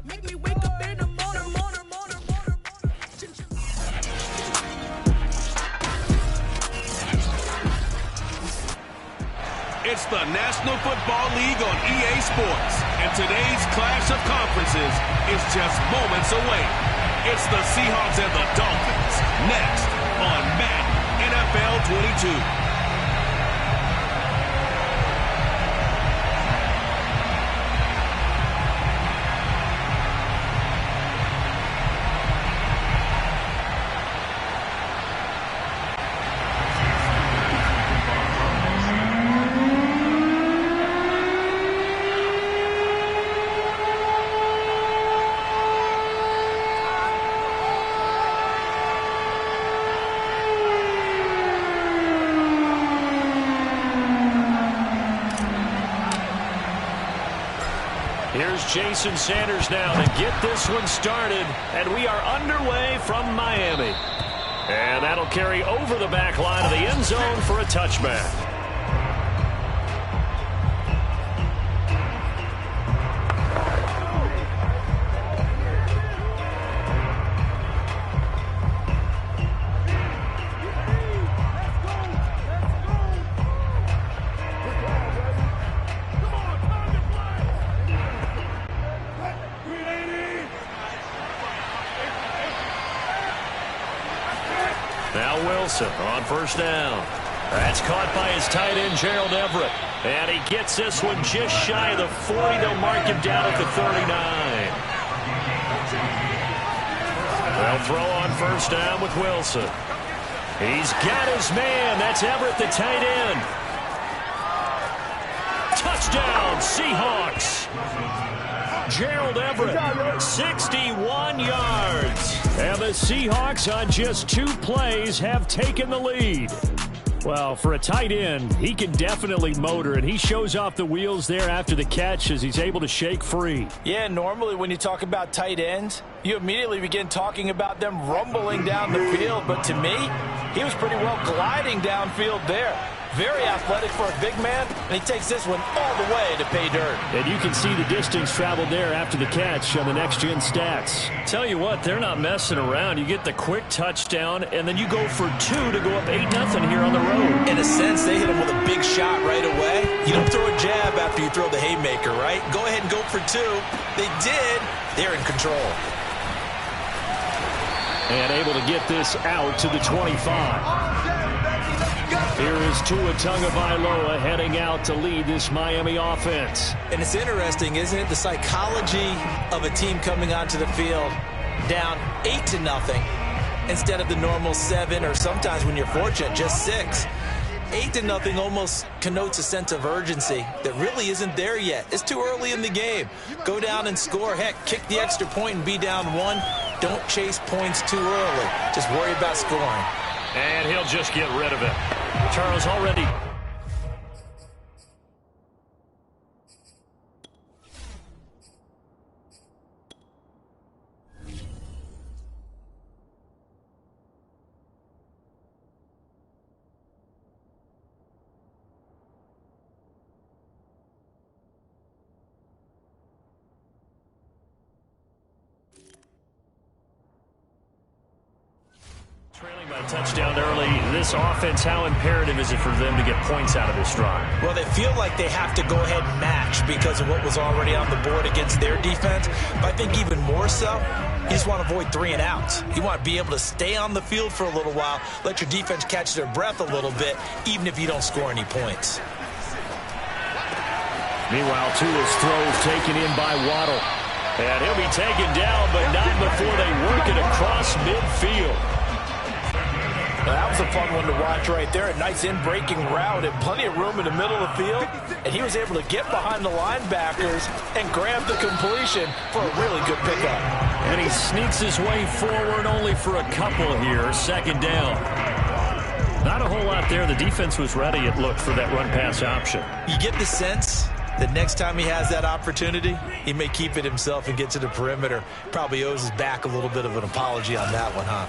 It's the National Football League on EA Sports, and today's clash of conferences is just moments away. It's the Seahawks and the Dolphins, next on Madden NFL 22. Here's Jason Sanders now to get this one started, and we are underway from Miami. And that'll carry over the back line of the end zone for a touchback. Now Wilson on first down. That's caught by his tight end, Gerald Everett. And he gets this one just shy of the 40. They'll mark him down at the 39. They'll throw on first down with Wilson. He's got his man. That's Everett, the tight end. Touchdown, Seahawks. Gerald Everett, 61 yards. And the Seahawks on just 2 plays have taken the lead. Well, for a tight end, he can definitely motor, and he shows off the wheels there after the catch as he's able to shake free. Yeah, normally when you talk about tight ends, you immediately begin talking about them rumbling down the field. But to me, he was pretty well gliding downfield there. Very athletic for a big man, and he takes this one all the way to pay dirt. And you can see the distance traveled there after the catch on the next-gen stats. Tell you what, they're not messing around. You get the quick touchdown, and then you go for 2 to go up 8-0 here on the road. In a sense, they hit him with a big shot right away. You don't throw a jab after you throw the haymaker, right? Go ahead and go for 2. They did. They're in control. And able to get this out to the 25. Here is Tua Tagovailoa heading out to lead this Miami offense. And it's interesting, isn't it? The psychology of a team coming onto the field down 8-0 instead of the normal 7, or sometimes when you're fortunate, just 6. 8-0 almost connotes a sense of urgency that really isn't there yet. It's too early in the game. Go down and score. Heck, kick the extra point and be down 1. Don't chase points too early. Just worry about scoring. And he'll just get rid of it. Charles already. Trailing by a touchdown early, this offense, how imperative is it for them to get points out of this drive? Well, they feel like they have to go ahead and match because of what was already on the board against their defense. But I think even more so, you just want to avoid 3 and outs. You want to be able to stay on the field for a little while, let your defense catch their breath a little bit, even if you don't score any points. Meanwhile, Tua's throws taken in by Waddle. And he'll be taken down, but not before they work it across midfield. That was a fun one to watch right there. A nice in-breaking route and plenty of room in the middle of the field. And he was able to get behind the linebackers and grab the completion for a really good pickup. And he sneaks his way forward only for a couple here. Second down. Not a whole lot there. The defense was ready, it looked, for that run-pass option. You get the sense that next time he has that opportunity, he may keep it himself and get to the perimeter. Probably owes his back a little bit of an apology on that one, huh?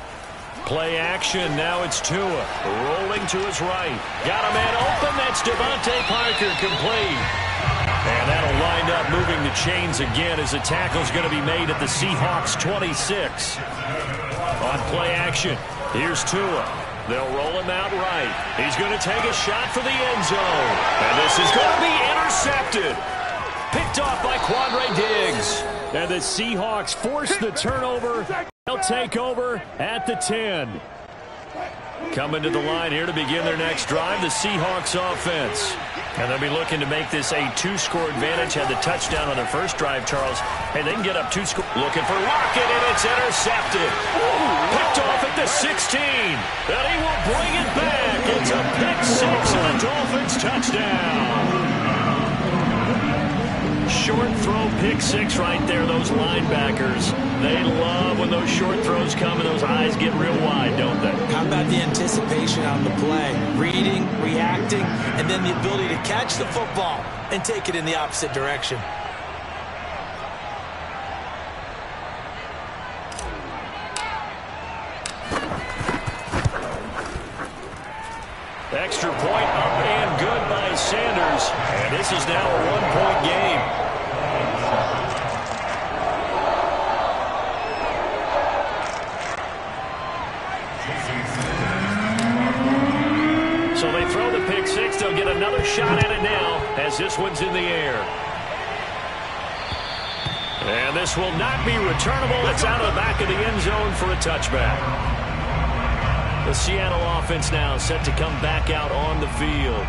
Play action. Now it's Tua rolling to his right. Got a man open. That's Devontae Parker complete. And that'll Seattle lined up moving the chains again as the tackle's going to be made at the Seahawks 26. On play action, here's Tua. They'll roll him out right. He's going to take a shot for the end zone. And this is going to be intercepted. Picked off by Quandre Diggs. And the Seahawks force the turnover. They'll take over at the 10. Coming to the line here to begin their next drive, the Seahawks offense. And they'll be looking to make this a two-score advantage. Had the touchdown on their first drive, Charles. Hey, they can get up two scores. Looking for Lockett, and it's intercepted. Picked off at the 16. And he will bring it back. It's a pick six and a Dolphins touchdown. Short throw pick six right there, those linebackers. They love when those short throws come and those eyes get real wide, don't they? How about the anticipation on the play? Reading, reacting, and then the ability to catch the football and take it in the opposite direction. Extra point up and good by Sanders. And this is now a one-point game. So they throw the pick six. They'll get another shot at it now as this one's in the air. And this will not be returnable. It's out of the back of the end zone for a touchback. The Seattle offense now set to come back out on the field.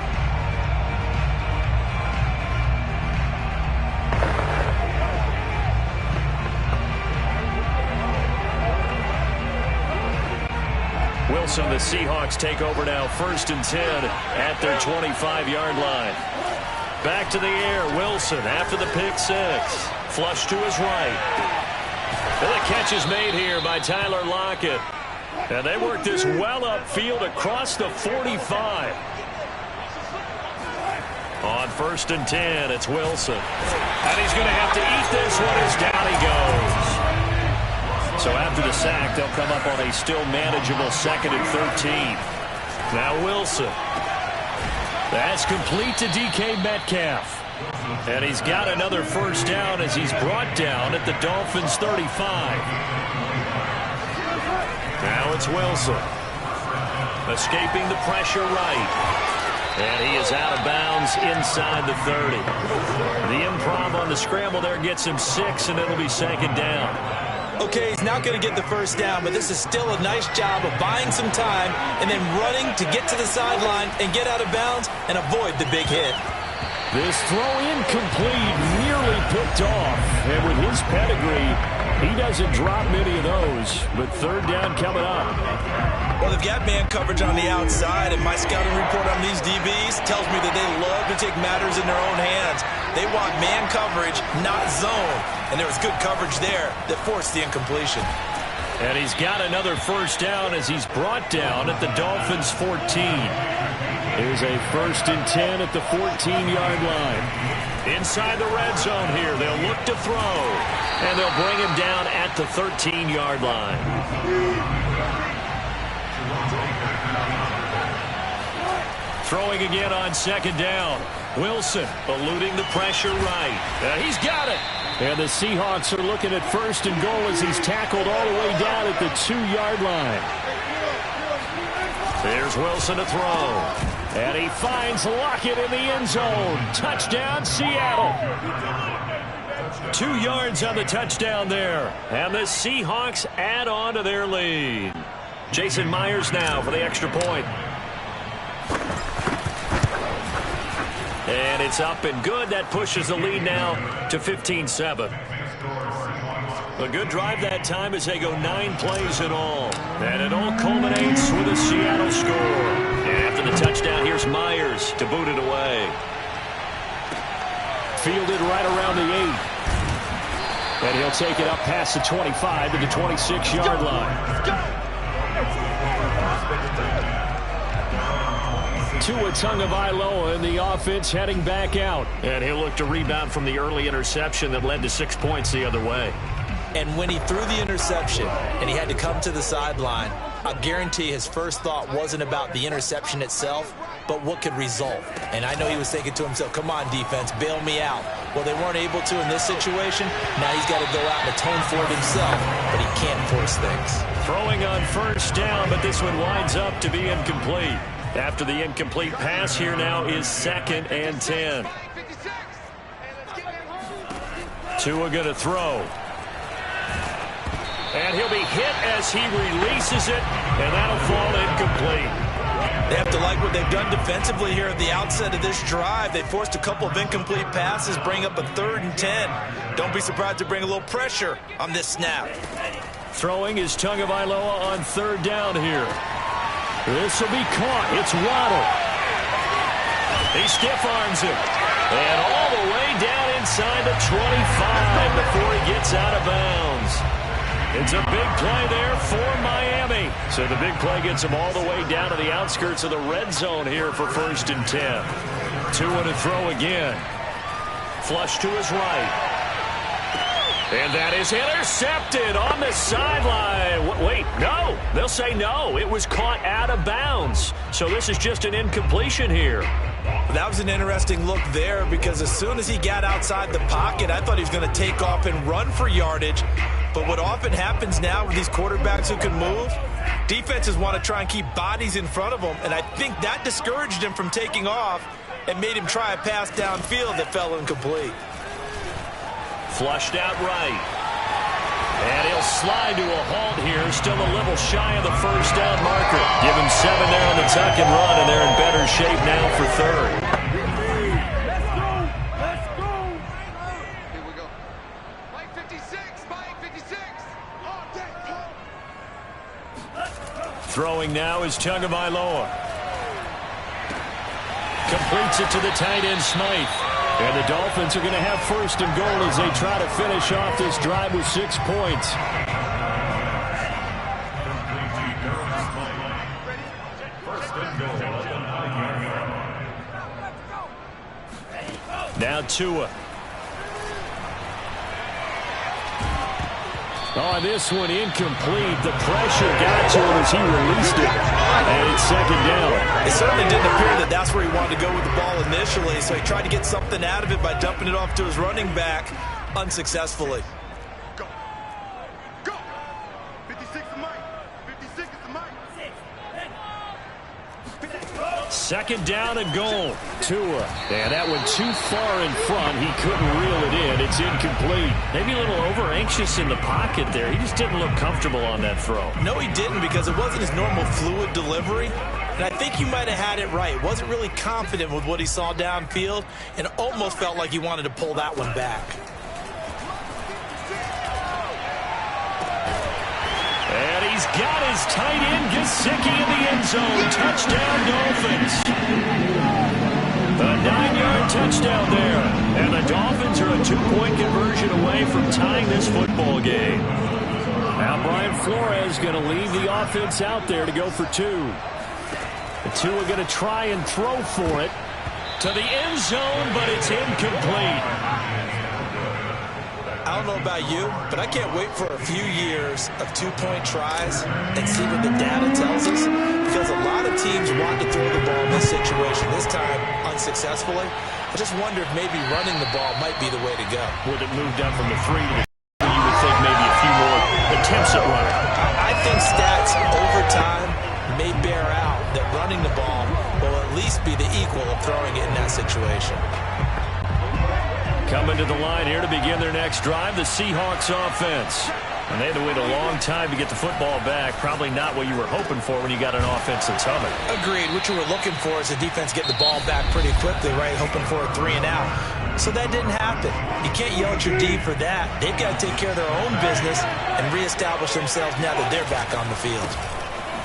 Wilson, the Seahawks take over now, 1st and 10 at their 25-yard line. Back to the air, Wilson after the pick six. Flush to his right. And the catch is made here by Tyler Lockett. And they work this well upfield across the 45. On 1st and 10, it's Wilson. And he's going to have to eat this one as down he goes. So after the sack, they'll come up on a still manageable 2nd and 13. Now Wilson. That's complete to DK Metcalf. And he's got another first down as he's brought down at the Dolphins' 35. Now it's Wilson. Escaping the pressure right. And he is out of bounds inside the 30. The improv on the scramble there gets him 6, and it'll be 2nd down. Okay, he's not going to get the first down, but this is still a nice job of buying some time and then running to get to the sideline and get out of bounds and avoid the big hit. This throw incomplete, nearly picked off. And with his pedigree, he doesn't drop many of those. But 3rd down coming up. Well, they've got man coverage on the outside, and my scouting report on these DBs tells me that they love to take matters in their own hands. They want man coverage, not zone. And there was good coverage there that forced the incompletion. And he's got another first down as he's brought down at the Dolphins' 14. Here's a 1st and 10 at the 14-yard line. Inside the red zone here, they'll look to throw. And they'll bring him down at the 13-yard line. Throwing again on 2nd down. Wilson eluding the pressure right. He's got it. And the Seahawks are looking at 1st and goal as he's tackled all the way down at the 2-yard line. There's Wilson to throw. And he finds Lockett in the end zone. Touchdown, Seattle. 2 yards on the touchdown there. And the Seahawks add on to their lead. Jason Myers now for the extra point. And it's up and good. That pushes the lead now to 15-7. A good drive that time as they go 9 plays in all. And it all culminates with a Seattle score. And after the touchdown, here's Myers to boot it away. Fielded right around the 8. And he'll take it up past the 25 to the 26-yard line. Tua Tagovailoa in the offense heading back out. And he'll look to rebound from the early interception that led to 6 points the other way. And when he threw the interception and he had to come to the sideline, I guarantee his first thought wasn't about the interception itself, but what could result. And I know he was thinking to himself, come on, defense, bail me out. Well, they weren't able to in this situation. Now he's got to go out and atone for it himself, but he can't force things. Throwing on first down, but this one winds up to be incomplete. After the incomplete pass, here now is 2nd and 10. Tua going to throw. And he'll be hit as he releases it, and that'll fall incomplete. They have to like what they've done defensively here at the outset of this drive. They forced a couple of incomplete passes, bring up a 3rd and 10. Don't be surprised to bring a little pressure on this snap. Throwing is Tagovailoa on 3rd down here. This will be caught. It's Waddle. He stiff arms it. And all the way down inside the 25 before he gets out of bounds. It's a big play there for Miami. So the big play gets him all the way down to the outskirts of the red zone here for 1st and 10. Tua to throw again. Flush to his right. And that is intercepted on the sideline. Wait, no. They'll say no. It was caught out of bounds. So this is just an incompletion here. That was an interesting look there because as soon as he got outside the pocket, I thought he was going to take off and run for yardage. But what often happens now with these quarterbacks who can move, defenses want to try and keep bodies in front of them, and I think that discouraged him from taking off and made him try a pass downfield that fell incomplete. Flushed out right. And he'll slide to a halt here, still a little shy of the 1st down marker. Give him 7 there on the tuck and run, and they're in better shape now for 3rd. Let's go. Here we go. Mike 56, Mike 56. Throwing now is Tagovailoa. Completes it to the tight end Smythe. And the Dolphins are going to have 1st and goal as they try to finish off this drive with 6 points. Now Tua. Oh, this one incomplete. The pressure got to him as he released it. And it's 2nd down. It certainly didn't appear that that's where he wanted to go with the ball initially, so he tried to get something out of it by dumping it off to his running back unsuccessfully. Go. Go. 56 is Mike. 56 is Mike. 2nd down and goal. Tua. And that one too far in front. He couldn't reel it in. It's incomplete. Maybe a little over-anxious in the pocket there. He just didn't look comfortable on that throw. No, he didn't because it wasn't his normal fluid delivery. And I think you might have had it right. Wasn't really confident with what he saw downfield and almost felt like he wanted to pull that one back. And he's got his tight end Gesicki in the end zone. Touchdown, Dolphins. A 9-yard touchdown there. And the Dolphins are a 2-point conversion away from tying this football game. Now Brian Flores going to leave the offense out there to go for 2. The Tua going to try and throw for it to the end zone, but it's incomplete. I don't know about you, but I can't wait for a few years of 2-point tries and see what the data tells us, because a lot of teams want to throw the ball in this situation, this time unsuccessfully. I just wonder if maybe running the ball might be the way to go. With it moved up from the 3 to the 2, you would think maybe a few more attempts at running. I think stats over time may bear out that running the ball will at least be the equal of throwing it in that situation. Coming to the line here to begin their next drive, the Seahawks offense. And they had to wait a long time to get the football back. Probably not what you were hoping for when you got an offense that's humming. Agreed. What you were looking for is the defense get the ball back pretty quickly, right? Hoping for a 3 and out. So that didn't happen. You can't yell at your D for that. They've got to take care of their own business and reestablish themselves now that they're back on the field.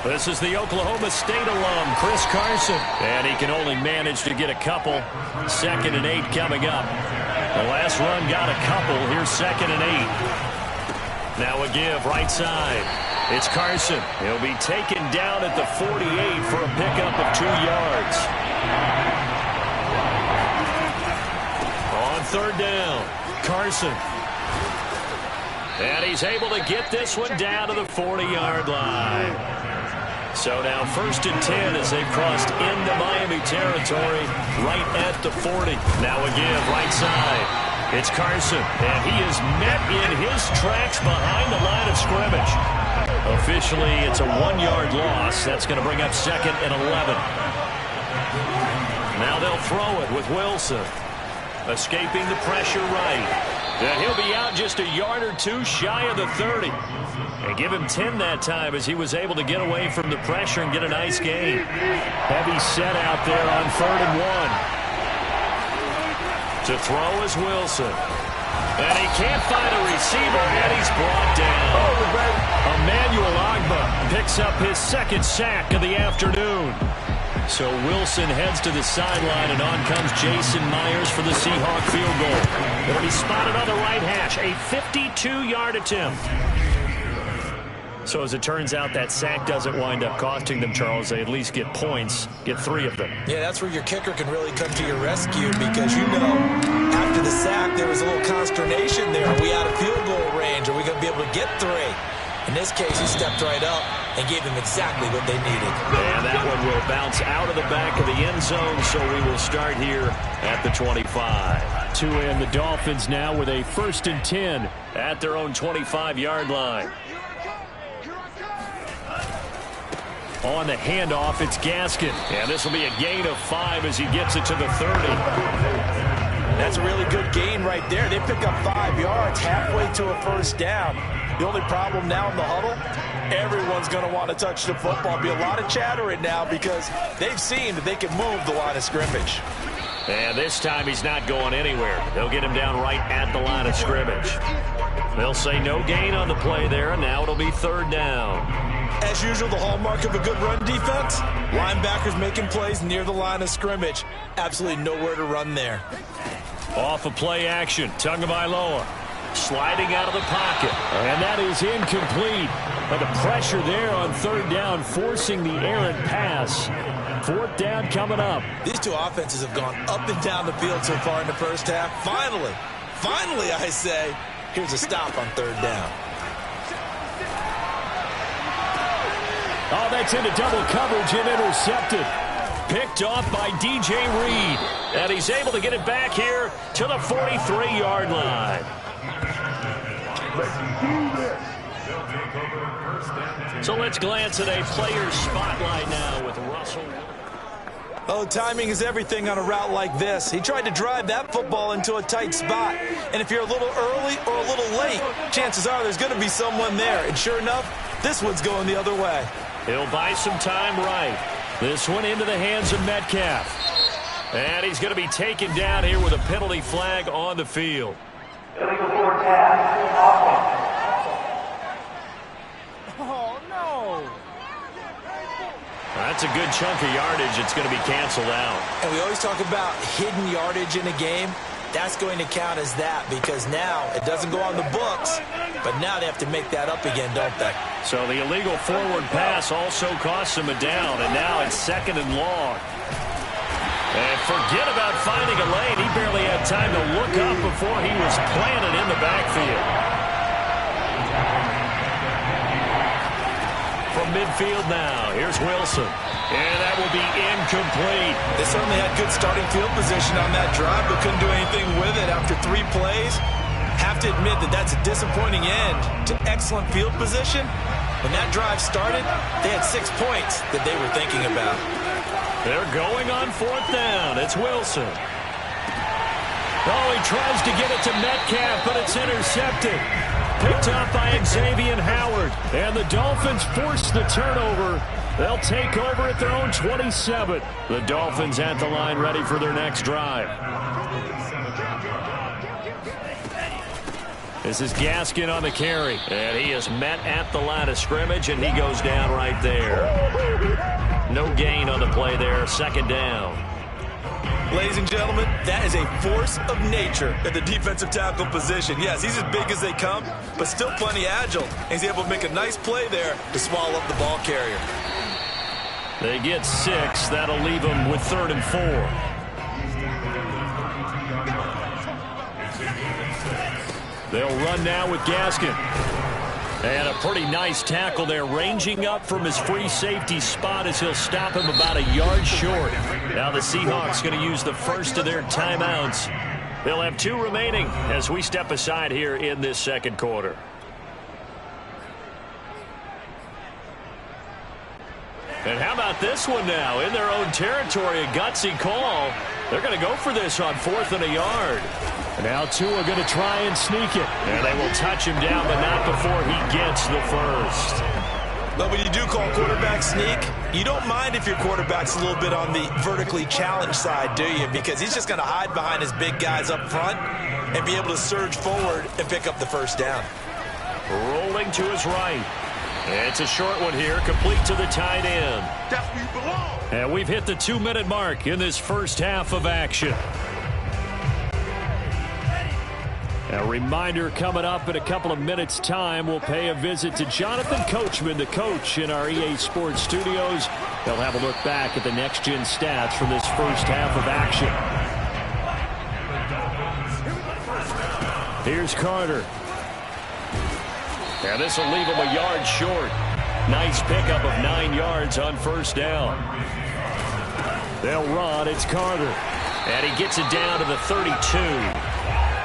This is the Oklahoma State alum, Chris Carson. And he can only manage to get a couple. 2nd and 8 coming up. The last run got a couple. Here's 2nd and 8. Now a give, right side. It's Carson. He'll be taken down at the 48 for a pickup of 2 yards. On 3rd down, Carson. And he's able to get this one down to the 40-yard line. So now 1st and 10 as they've crossed into Miami territory right at the 40. Now a give right side. It's Carson, and he is met in his tracks behind the line of scrimmage. Officially, it's a 1-yard loss. That's going to bring up 2nd and 11. Now they'll throw it with Wilson. Escaping the pressure right. And he'll be out just a yard or two shy of the 30. And give him 10 that time as he was able to get away from the pressure and get a nice gain. Heavy set out there on 3rd and 1. To throw is Wilson. And he can't find a receiver, and he's brought down. Emmanuel Ogbah picks up his 2nd sack of the afternoon. So Wilson heads to the sideline, and on comes Jason Myers for the Seahawk field goal. It'll be spotted on the right hash, a 52-yard attempt. So as it turns out, that sack doesn't wind up costing them, Charles. They at least get points, get 3 of them. Yeah, that's where your kicker can really come to your rescue because, you know, after the sack, there was a little consternation there. Are we out of field goal range? Are we going to be able to get 3? In this case, he stepped right up and gave them exactly what they needed. And that one will bounce out of the back of the end zone, so we will start here at the 25. To end the Dolphins now with a 1st and 10 at their own 25-yard line. On the handoff, it's Gaskin. And this will be a gain of 5 as he gets it to the 30. That's a really good gain right there. They pick up 5 yards halfway to a 1st down. The only problem now in the huddle, everyone's going to want to touch the football. Be a lot of chattering now because they've seen that they can move the line of scrimmage. And this time he's not going anywhere. They'll get him down right at the line of scrimmage. They'll say no gain on the play there, and now it'll be 3rd down. As usual, the hallmark of a good run defense, linebackers making plays near the line of scrimmage. Absolutely nowhere to run there. Off of play action, Tagovailoa sliding out of the pocket. And that is incomplete. But the pressure there on 3rd down, forcing the errant pass. 4th down coming up. These two offenses have gone up and down the field so far in the 1st half. Finally, I say, here's a stop on 3rd down. Oh, that's into double coverage and intercepted. Picked off by DJ Reed. And he's able to get it back here to the 43-yard line. So let's glance at a player's spotlight now with Russell. Oh, timing is everything on a route like this. He tried to drive that football into a tight spot. And if you're a little early or a little late, chances are there's going to be someone there. And sure enough, this one's going the other way. He'll buy some time right. This one into the hands of Metcalf. And he's going to be taken down here with a penalty flag on the field. Illegal forward pass. Oh, no. That's a good chunk of yardage. It's going to be canceled out. And we always talk about hidden yardage in a game. That's going to count as that because now it doesn't go on the books, but now they have to make that up again, don't they? So the illegal forward pass also costs him a down, and now it's 2nd and long. And forget about finding a lane. He barely had time to look up before he was planted in the backfield. From midfield now, here's Wilson. And that will be incomplete. They certainly had good starting field position on that drive, but couldn't do anything with it after 3 plays. Have to admit that that's a disappointing end to excellent field position. When that drive started, they had 6 points that they were thinking about. They're going on 4th down. It's Wilson. Oh, he tries to get it to Metcalf, but it's intercepted. Picked up by Xavier Howard. And the Dolphins force the turnover. They'll take over at their own 27. The Dolphins at the line ready for their next drive. This is Gaskin on the carry. And he is met at the line of scrimmage, and he goes down right there. No gain on the play there. 2nd down. Ladies and gentlemen, that is a force of nature at the defensive tackle position. Yes, he's as big as they come, but still plenty agile. And he's able to make a nice play there to swallow up the ball carrier. They get 6. That'll leave them with 3rd and 4. They'll run now with Gaskin. And a pretty nice tackle there, ranging up from his free safety spot as he'll stop him about a yard short. Now the Seahawks going to use the first of their timeouts. They'll have 2 remaining as we step aside here in this second quarter. And how about this one now? In their own territory, a gutsy call. They're going to go for this on 4th and a yard. And now Tua going to try and sneak it. And they will touch him down, but not before he gets the first. But when you do call quarterback sneak, you don't mind if your quarterback's a little bit on the vertically challenged side, do you? Because he's just going to hide behind his big guys up front and be able to surge forward and pick up the first down. Rolling to his right. It's a short one here, complete to the tight end. That's where you belong. And we've hit the 2-minute mark in this first half of action. A reminder coming up in a couple of minutes' time. We'll pay a visit to Jonathan Coachman, the coach in our EA Sports studios. They'll have a look back at the next-gen stats from this first half of action. Here's Carter. And this will leave him a yard short. Nice pickup of 9 yards on first down. They'll run. It's Carter. And he gets it down to the 32.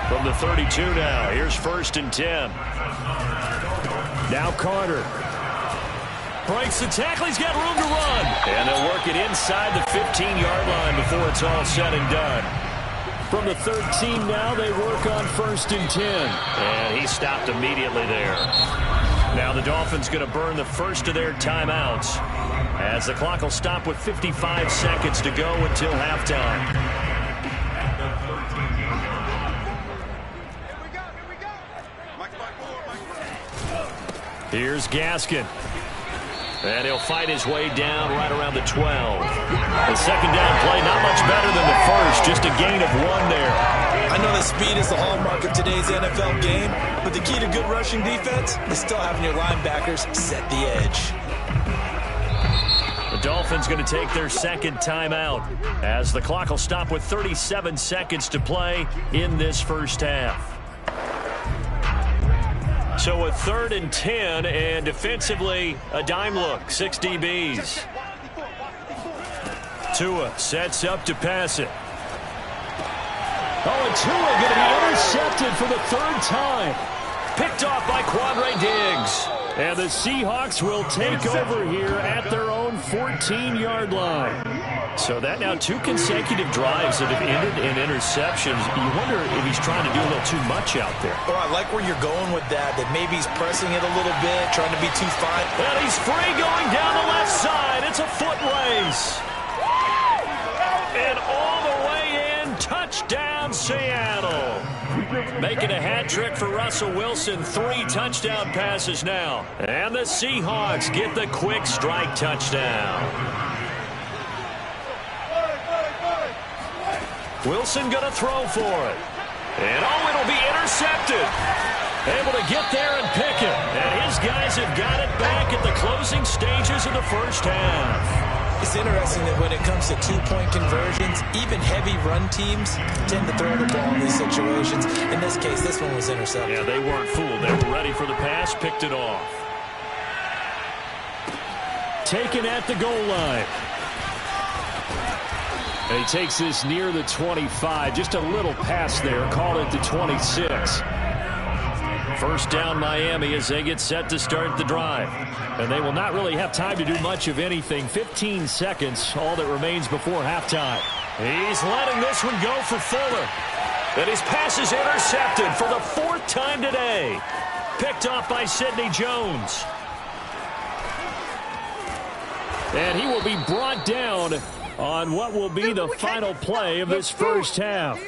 From the 32 now. Here's 1st and 10. Now Carter. Breaks the tackle. He's got room to run. And they'll work it inside the 15-yard line before it's all said and done. From the 13 now, they work on 1st and 10. And he stopped immediately there. Now the Dolphins going to burn the first of their timeouts as the clock will stop with 55 seconds to go until halftime. Here's Gaskin. And he'll fight his way down right around the 12. The second down play, not much better than the first, just a gain of 1 there. I know that speed is the hallmark of today's NFL game, but the key to good rushing defense is still having your linebackers set the edge. The Dolphins going to take their second timeout as the clock will stop with 37 seconds to play in this first half. So a 3rd and 10, and defensively, a dime look, 6 DBs. Tua sets up to pass it. Oh, and Tua going to be intercepted for the 3rd time. Picked off by Quandre Diggs. And the Seahawks will take over here at their own 14-yard line. So that now 2 consecutive drives that have ended in interceptions. You wonder if he's trying to do a little too much out there. Oh, I like where you're going with that maybe he's pressing it a little bit, trying to be too fine. And he's free going down the left side. It's a foot race. And all the way in, touchdown Seattle. Making a hat trick for Russell Wilson. 3 touchdown passes now. And the Seahawks get the quick strike touchdown. Wilson going to throw for it. And oh, it'll be intercepted. Able to get there and pick it. And his guys have got it back at the closing stages of the first half. It's interesting that when it comes to 2-point conversions, even heavy run teams tend to throw the ball in these situations. In this case, this one was intercepted. Yeah, they weren't fooled. They were ready for the pass, picked it off. Taken at the goal line. And he takes this near the 25. Just a little pass there. Call it the 26. First down Miami as they get set to start the drive. And they will not really have time to do much of anything. 15 seconds, all that remains before halftime. He's letting this one go for Fuller. And his pass is intercepted for the 4th time today. Picked off by Sidney Jones. And he will be brought down on what will be the final play of this first half.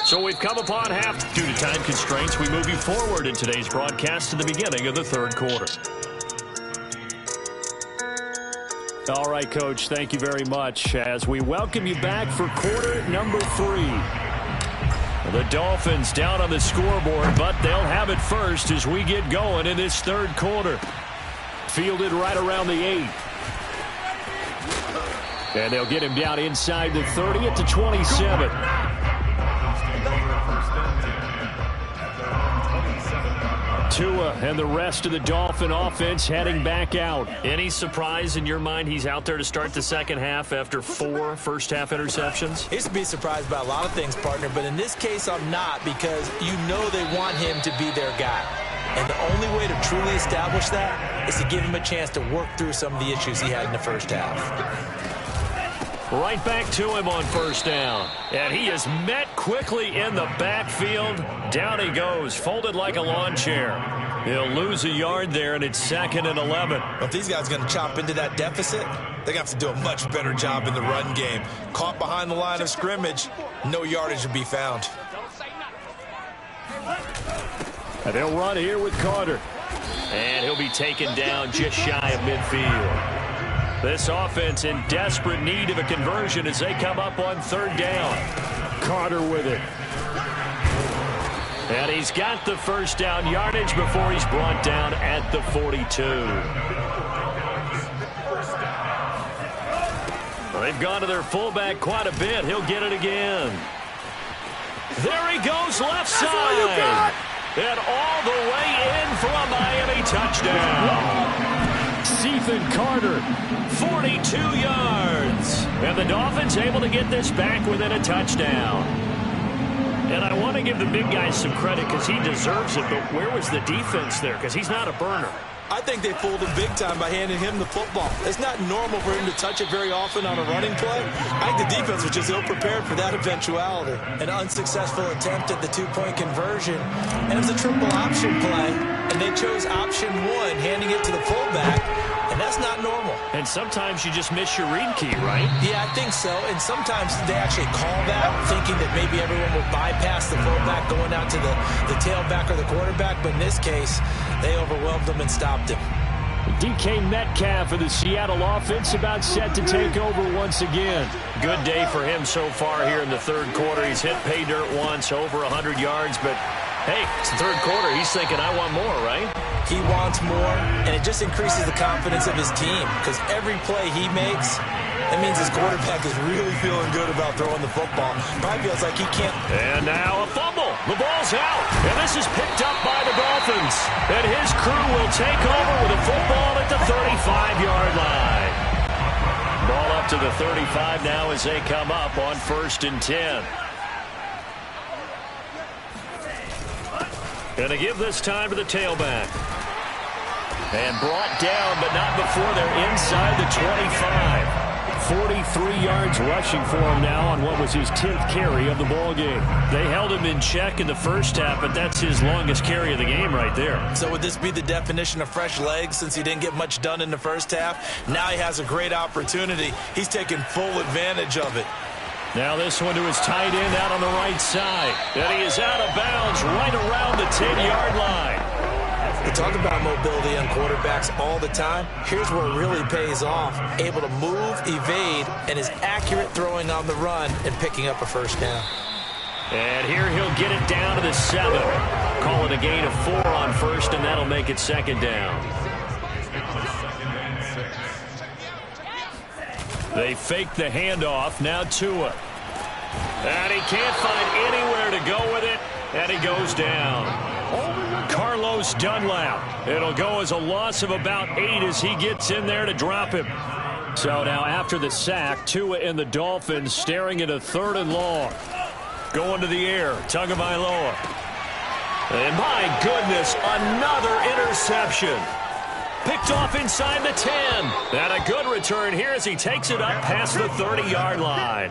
So we've come upon half. Due to time constraints, we move you forward in today's broadcast to the beginning of the 3rd quarter. All right, Coach, thank you very much as we welcome you back for quarter number 3. The Dolphins down on the scoreboard, but they'll have it first as we get going in this 3rd quarter. Fielded right around the 8. And they'll get him down inside the 30 at the 27. Tua and the rest of the Dolphin offense heading back out. Any surprise in your mind he's out there to start the second half after 4 first-half interceptions? He's to be surprised by a lot of things, partner, but in this case I'm not, because you know they want him to be their guy. And the only way to truly establish that is to give him a chance to work through some of the issues he had in the first half. Right back to him on first down. And he is met quickly in the backfield. Down he goes, folded like a lawn chair. He'll lose a yard there, and it's 2nd and 11. Well, if these guys are going to chop into that deficit, they're going to have to do a much better job in the run game. Caught behind the line of scrimmage, no yardage to be found. And they'll run here with Carter. And he'll be taken down just shy of midfield. This offense in desperate need of a conversion as they come up on 3rd down. Carter with it. And he's got the first down yardage before he's brought down at the 42. They've gone to their fullback quite a bit. He'll get it again. There he goes, left side. And all the way in for a Miami touchdown. Ethan Carter, 42 yards. And the Dolphins able to get this back within a touchdown. And I want to give the big guy some credit because he deserves it, but where was the defense there? Because he's not a burner. I think they fooled him big time by handing him the football. It's not normal for him to touch it very often on a running play. I think the defense was just ill-prepared for that eventuality. An unsuccessful attempt at the 2-point conversion. And it was a triple option play, and they chose option 1, handing it to the fullback. And that's not normal. And sometimes you just miss your read key, right? Yeah, I think so. And sometimes they actually call that, thinking that maybe everyone will bypass the fullback going out to the tailback or the quarterback. But in this case, they overwhelmed them and stopped him. DK Metcalf of the Seattle offense about set to take over once again. Good day for him so far here in the 3rd quarter. He's hit pay dirt once, over 100 yards. But, hey, it's the 3rd quarter. He's thinking, I want more, right? He wants more, and it just increases the confidence of his team, because every play he makes, that means his quarterback is really feeling good about throwing the football. Probably feels like he can't. And now a fumble. The ball's out, and this is picked up by the Dolphins. And his crew will take over with a football at the 35-yard line. Ball up to the 35 now as they come up on 1st and 10. Going to give this time to the tailback. And brought down, but not before they're inside the 25. 43 yards rushing for him now on what was his 10th carry of the ball game. They held him in check in the first half, but that's his longest carry of the game right there. So would this be the definition of fresh legs since he didn't get much done in the first half? Now he has a great opportunity. He's taking full advantage of it. Now this one to his tight end out on the right side. And he is out of bounds right around the 10-yard line. We talk about mobility on quarterbacks all the time. Here's where it really pays off. Able to move, evade, and is accurate throwing on the run and picking up a first down. And here he'll get it down to the 7. Call it a gain of 4 on 1st, and that'll make it 2nd down. They fake the handoff. Now Tua. And he can't find anywhere to go with it. And he goes down. Carlos Dunlap. It'll go as a loss of about 8 as he gets in there to drop him. So now after the sack, Tua and the Dolphins staring at a 3rd and long. Going to the air. Tagovailoa. And my goodness, another interception. Picked off inside the 10. And a good return here as he takes it up past the 30-yard line.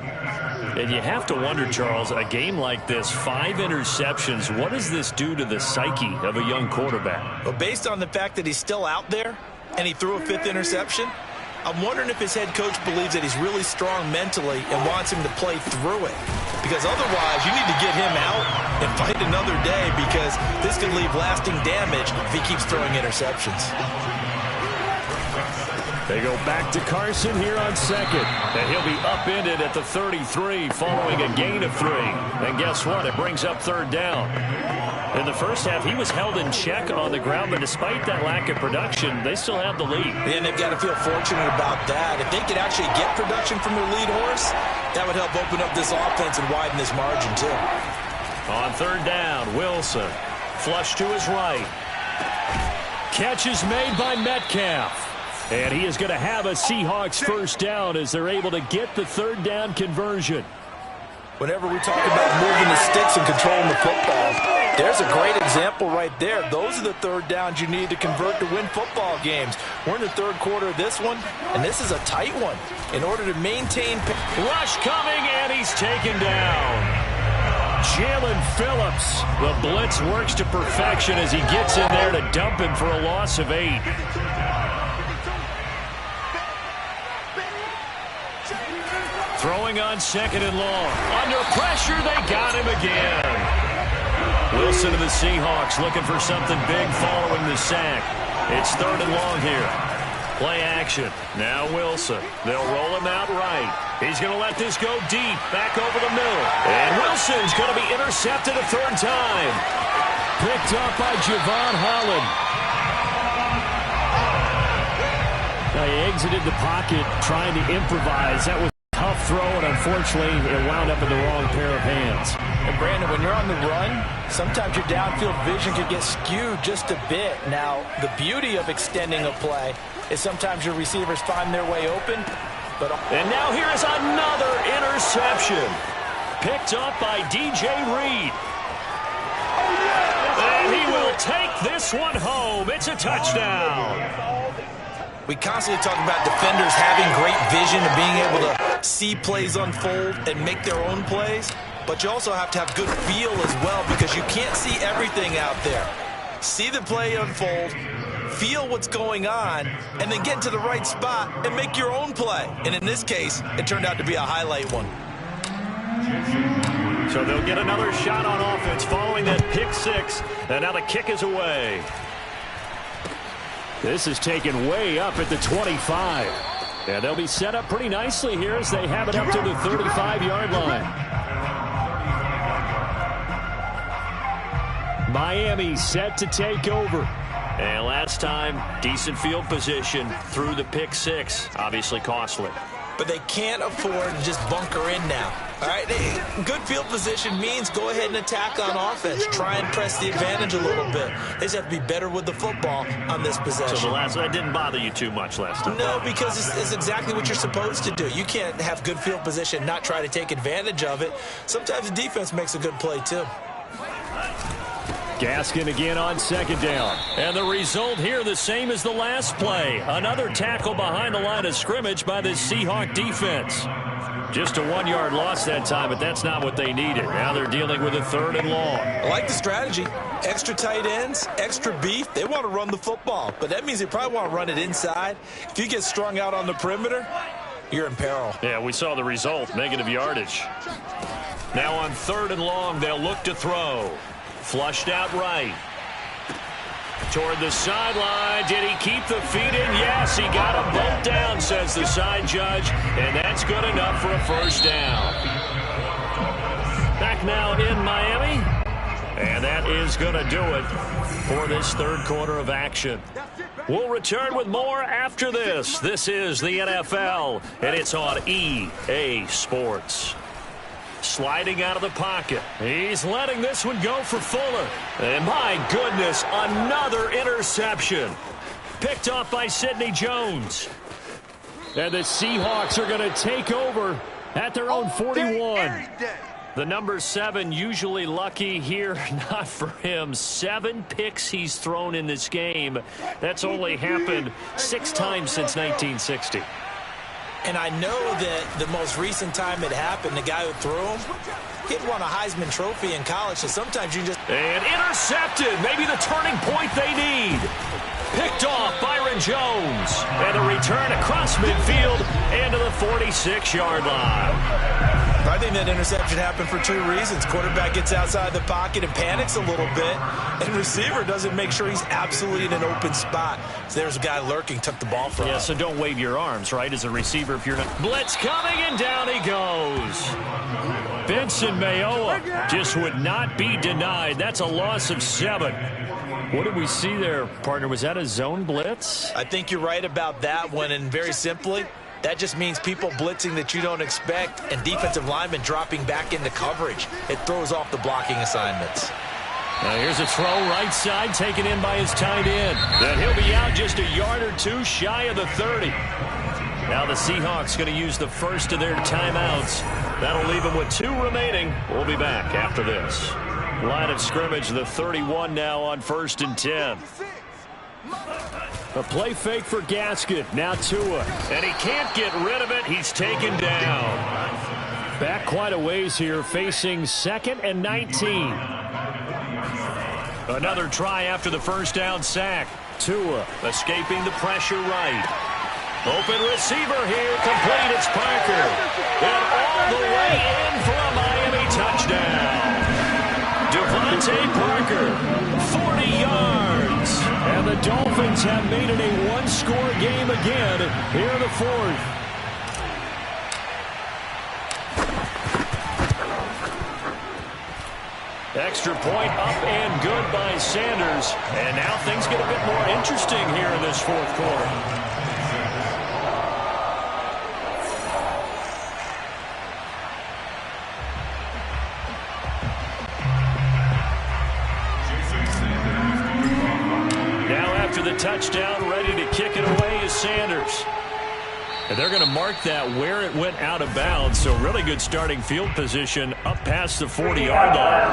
And you have to wonder, Charles, a game like this, 5 interceptions, what does this do to the psyche of a young quarterback? Well, based on the fact that he's still out there and he threw a 5th interception, I'm wondering if his head coach believes that he's really strong mentally and wants him to play through it. Because otherwise, you need to get him out and fight another day, because this could leave lasting damage if he keeps throwing interceptions. They go back to Carson here on 2nd. And he'll be upended at the 33 following a gain of 3. And guess what? It brings up 3rd down. In the first half, he was held in check on the ground, but despite that lack of production, they still have the lead. And they've got to feel fortunate about that. If they could actually get production from their lead horse, that would help open up this offense and widen this margin too. On 3rd down, Wilson. Flush to his right. Catch is made by Metcalf. And he is going to have a Seahawks first down as they're able to get the third down conversion. Whenever we talk about moving the sticks and controlling the football, there's a great example right there. Those are the third downs you need to convert to win football games. We're in the third quarter of this one, and this is a tight one. In order to maintain... Rush coming, and he's taken down. Jalen Phillips. The blitz works to perfection as he gets in there to dump him for a loss of 8. Throwing on 2nd and long. Under pressure, they got him again. Wilson of the Seahawks looking for something big following the sack. It's 3rd and long here. Play action. Now Wilson. They'll roll him out right. He's going to let this go deep. Back over the middle. And Wilson's going to be intercepted a 3rd time. Picked up by Javon Holland. Now he exited the pocket trying to improvise. That was a tough throw, and unfortunately it wound up in the wrong pair of hands. And Brandon, when you're on the run, sometimes your downfield vision could get skewed just a bit. Now, the beauty of extending a play is sometimes your receivers find their way open. And now here is another interception. Picked up by DJ Reed. And he will take this one home. It's a touchdown. We constantly talk about defenders having great vision and being able to see plays unfold and make their own plays. But you also have to have good feel as well, because you can't see everything out there. See the play unfold, feel what's going on, and then get to the right spot and make your own play. And in this case, it turned out to be a highlight one. So they'll get another shot on offense following that pick 6. And now the kick is away. This is taken way up at the 25. And they'll be set up pretty nicely here as they have it up to the 35-yard line. Miami set to take over. And last time, decent field position through the pick 6. Obviously costly. But they can't afford to just bunker in now. All right, good field position means go ahead and attack on offense. Try and press the advantage a little bit. They just have to be better with the football on this possession. So that didn't bother you too much last time? No, because it's exactly what you're supposed to do. You can't have good field position, not try to take advantage of it. Sometimes the defense makes a good play, too. Gaskin again on 2nd down. And the result here the same as the last play. Another tackle behind the line of scrimmage by the Seahawk defense. Just a 1-yard loss that time, but that's not what they needed. Now they're dealing with a 3rd and long. I like the strategy. Extra tight ends, extra beef. They want to run the football, but that means they probably want to run it inside. If you get strung out on the perimeter, you're in peril. Yeah, we saw the result, negative yardage. Now on 3rd and long, they'll look to throw. Flushed out right. Toward the sideline. Did he keep the feet in? Yes, he got them both down, says the side judge. And that's good enough for a first down. Back now in Miami. And that is going to do it for this 3rd quarter of action. We'll return with more after this. This is the NFL, and it's on EA Sports. Sliding out of the pocket. He's letting this one go for Fuller. And my goodness, another interception. Picked off by Sidney Jones. And the Seahawks are going to take over at their own 41. The number 7 usually lucky here. Not for him. 7 picks he's thrown in this game. That's only happened 6 times since 1960. And I know that the most recent time it happened, the guy who threw him, he'd won a Heisman Trophy in college, so sometimes you just... And intercepted, maybe the turning point they need. Picked off Byron Jones. And a return across midfield into the 46-yard line. I think that interception happened for 2 reasons. Quarterback gets outside the pocket and panics a little bit, and receiver doesn't make sure he's absolutely in an open spot. So there's a guy lurking, took the ball from him. Yeah, so don't wave your arms, right, as a receiver if you're not. Blitz coming, and down he goes. Benson Mayowa just would not be denied. That's a loss of 7. What did we see there, partner? Was that a zone blitz? I think you're right about that one, and very simply, that just means people blitzing that you don't expect and defensive linemen dropping back into coverage. It throws off the blocking assignments. Now here's a throw right side taken in by his tight end. And he'll be out just a yard or two shy of the 30. Now the Seahawks going to use the first of their timeouts. That'll leave them with 2 remaining. We'll be back after this. Line of scrimmage, the 31 now on 1st and 10. A play fake for Gaskin. Now Tua. And he can't get rid of it. He's taken down. Back quite a ways here, facing 2nd and 19. Another try after the first down sack. Tua escaping the pressure right. Open receiver here, complete. It's Parker. And all the way in for a Miami touchdown. Devontae Parker, 40 yards. And the Dolphins have made it a one-score game again here in the 4th. Extra point up and good by Sanders. And now things get a bit more interesting here in this 4th quarter. The touchdown, ready to kick it away is Sanders. And they're going to mark that where it went out of bounds, so really good starting field position up past the 40-yard line.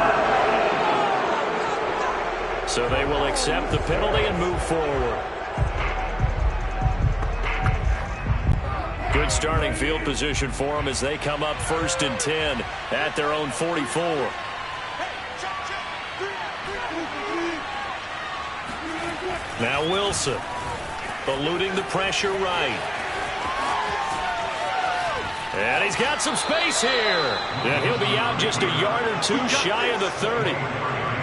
So they will accept the penalty and move forward. Good starting field position for them as they come up 1st and 10 at their own 44. Now Wilson, eluding the pressure right. And he's got some space here. And he'll be out just a yard or two shy of the 30.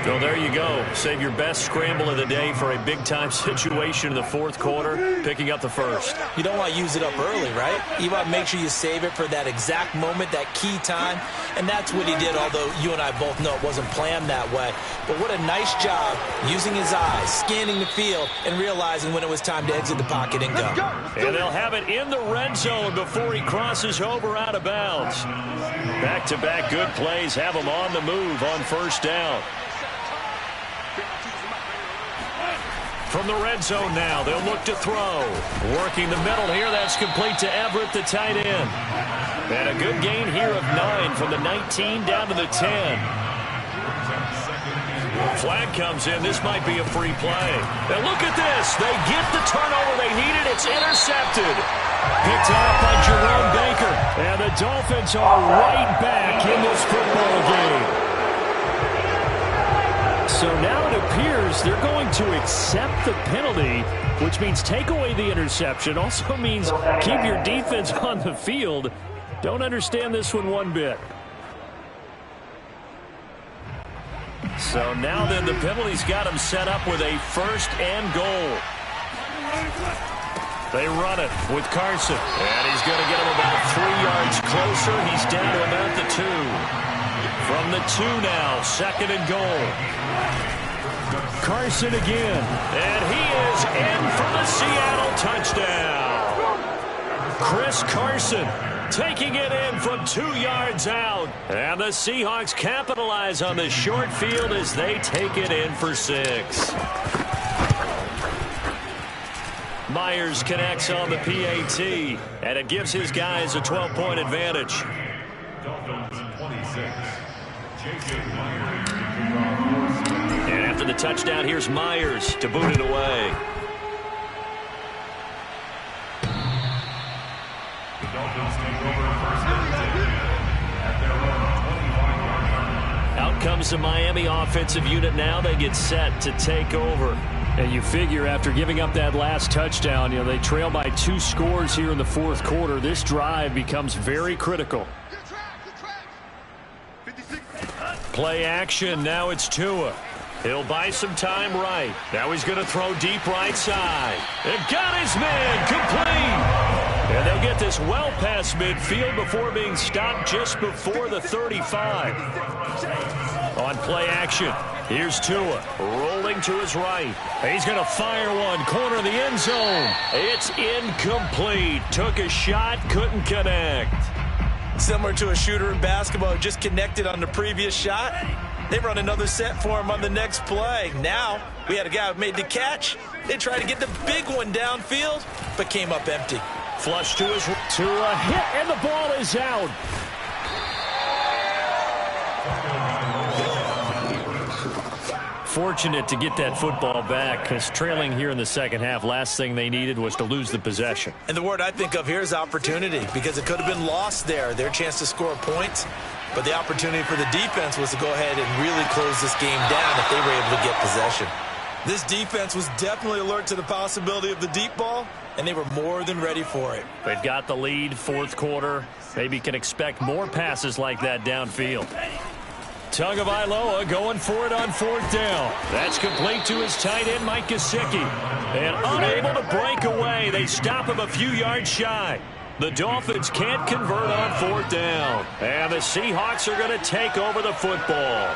So there you go. Save your best scramble of the day for a big-time situation in the 4th quarter, picking up the first. You don't want to use it up early, right? You want to make sure you save it for that exact moment, that key time. And that's what he did, although you and I both know it wasn't planned that way. But what a nice job using his eyes, scanning the field, and realizing when it was time to exit the pocket and go. And they'll have it in the red zone before he crosses over out of bounds. Back-to-back good plays have him on the move on 1st down. From the red zone now, they'll look to throw. Working the middle here, that's complete to Everett, the tight end. And a good gain here of 9 from the 19 down to the 10. Flag comes in. This might be a free play. And look at this. They get the turnover they needed. It's intercepted. Picked off by Jerome Baker. And the Dolphins are right back in this football game. So now it appears they're going to accept the penalty, which means take away the interception. Also means keep your defense on the field. Don't understand this one bit. So now then the penalty's got him set up with a 1st and goal. They run it with Carson. And he's going to get him about 3 yards closer. He's down to about the 2. From the 2 now, 2nd and goal. Carson again. And he is in for the Seattle touchdown. Chris Carson taking it in from 2 yards out. And the Seahawks capitalize on the short field as they take it in for 6. Myers connects on the PAT, and it gives his guys a 12-point advantage. And after the touchdown, here's Myers to boot it away. Out comes the Miami offensive unit now. They get set to take over. And you figure after giving up that last touchdown, they trail by 2 scores here in the 4th quarter. This drive becomes very critical. Play action. Now it's Tua. He'll buy some time right. Now he's going to throw deep right side. And got his man complete. And they'll get this well past midfield before being stopped just before the 35. On play action, here's Tua rolling to his right. He's going to fire one, corner of the end zone. It's incomplete. Took a shot, couldn't connect. Similar to a shooter in basketball, just connected on the previous shot. They run another set for him on the next play. Now, we had a guy who made the catch. They tried to get the big one downfield, but came up empty. Flush to a hit, and the ball is out. Fortunate to get that football back, because trailing here in the second half, last thing they needed was to lose the possession. And the word I think of here is opportunity, because it could have been lost there, their chance to score points. But the opportunity for the defense was to go ahead and really close this game down if they were able to get possession. This defense was definitely alert to the possibility of the deep ball, and they were more than ready for it. They've got the lead, fourth quarter. Maybe can expect more passes like that downfield. Tagovailoa going for it on fourth down. That's complete to his tight end, Mike Gesicki. And unable to break away. They stop him a few yards shy. The Dolphins can't convert on fourth down. And the Seahawks are going to take over the football.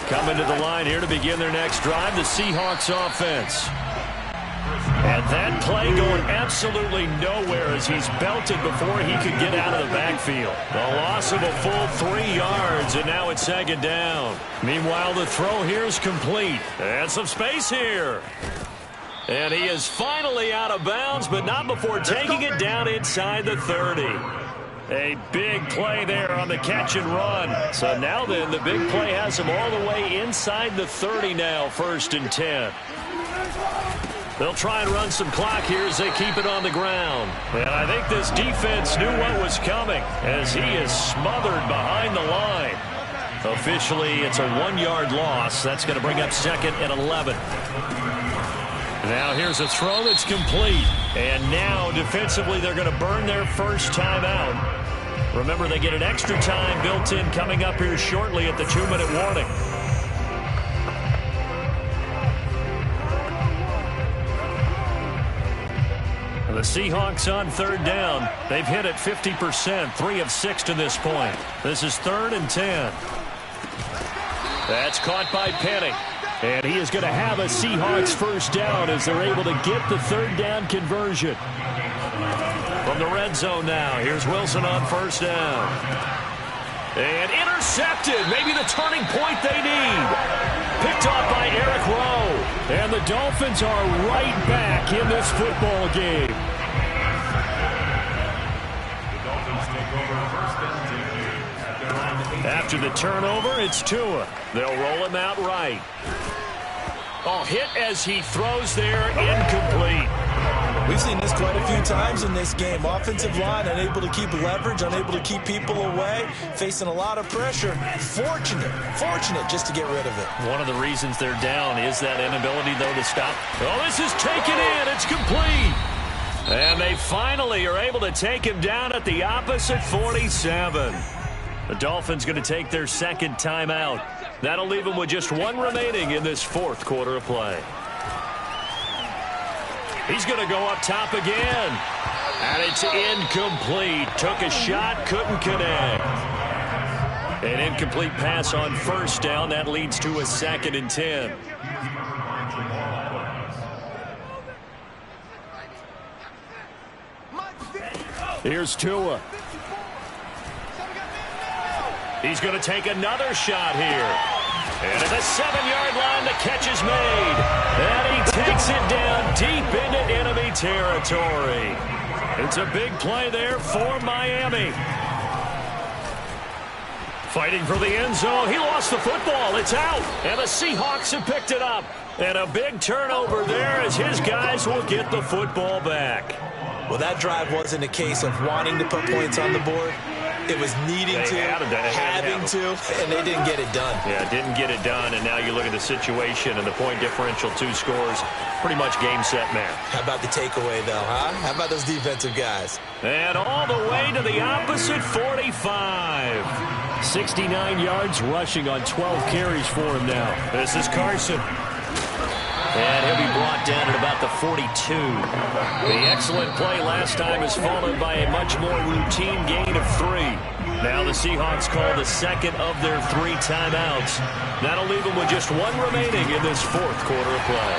Coming to the line here to begin their next drive, the Seahawks offense. And that play going absolutely nowhere as he's belted before he could get out of the backfield. The loss of a full 3 yards, and now it's second down. Meanwhile, the throw here is complete. And some space here. And he is finally out of bounds, but not before taking it down inside the 30. A big play there on the catch and run. So now then, the big play has him all the way inside the 30 now, 1st and 10. They'll try and run some clock here as they keep it on the ground. And I think this defense knew what was coming as he is smothered behind the line. Officially, it's a 1-yard loss. That's going to bring up 2nd and 11. Now here's a throw that's complete. And now defensively they're going to burn their first timeout. Remember, they get an extra time built in coming up here shortly at the 2-minute warning. The Seahawks on third down. They've hit it 50%, 3 of 6 to this point. This is 3rd and 10. That's caught by Penny. And he is going to have a Seahawks first down as they're able to get the third down conversion. From the red zone now, here's Wilson on first down. And intercepted, maybe the turning point they need. Picked off by Eric Rowe. And the Dolphins are right back in this football game. After the turnover, it's Tua. They'll roll him out right. Hit as he throws there, incomplete. We've seen this quite a few times in this game. Offensive line unable to keep leverage, unable to keep people away, facing a lot of pressure. Fortunate just to get rid of it. One of the reasons they're down is that inability, though, to stop. This is taken in. It's complete. And they finally are able to take him down at the opposite 47. The Dolphins going to take their second timeout. That'll leave them with just 1 remaining in this fourth quarter of play. He's going to go up top again. And it's incomplete. Took a shot, couldn't connect. An incomplete pass on first down. That leads to a 2nd and 10. Here's Tua. He's going to take another shot here. And at the 7-yard line, the catch is made. And he takes it down deep into enemy territory. It's a big play there for Miami. Fighting for the end zone. He lost the football. It's out. And the Seahawks have picked it up. And a big turnover there as his guys will get the football back. Well, that drive wasn't a case of wanting to put points on the board. It was needing to, having to, and they didn't get it done. Yeah, didn't get it done, and now you look at the situation and the point differential, 2 scores, pretty much game, set, match. How about the takeaway, though, huh? How about those defensive guys? And all the way to the opposite 45. 69 yards rushing on 12 carries for him now. This is Carson. And he'll be brought down at about the 42. The excellent play last time is followed by a much more routine gain of 3. Now the Seahawks call the second of their 3 timeouts. That'll leave them with just 1 remaining in this fourth quarter of play.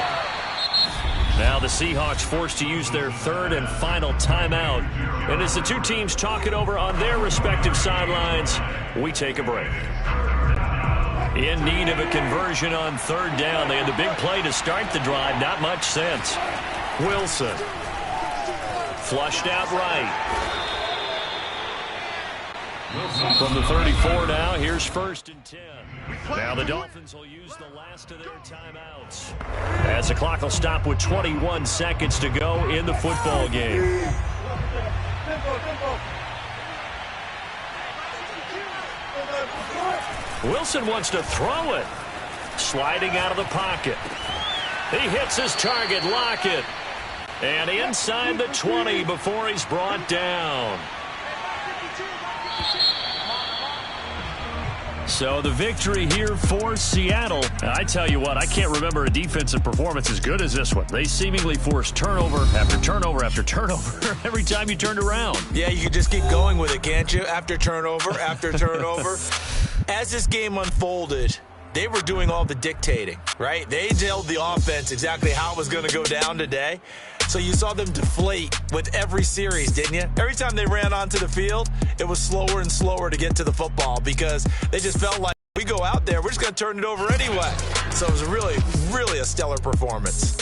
Now the Seahawks forced to use their 3rd and final timeout. And as the 2 teams talk it over on their respective sidelines, we take a break. In need of a conversion on third down. They had the big play to start the drive. Not much sense. Wilson. Flushed out right. From the 34 now, here's 1st and 10. Now the Dolphins will use the last of their timeouts, as the clock will stop with 21 seconds to go in the football game. Wilson wants to throw it. Sliding out of the pocket. He hits his target, Lockett. And inside the 20 before he's brought down. So the victory here for Seattle. I tell you what, I can't remember a defensive performance as good as this one. They seemingly forced turnover after turnover after turnover every time you turned around. Yeah, you can just keep going with it, can't you? After turnover, after turnover. As this game unfolded, they were doing all the dictating, right? They told the offense exactly how it was going to go down today. So you saw them deflate with every series, didn't you? Every time they ran onto the field, it was slower and slower to get to the football because they just felt like we go out there, we're just going to turn it over anyway. So it was really, really a stellar performance.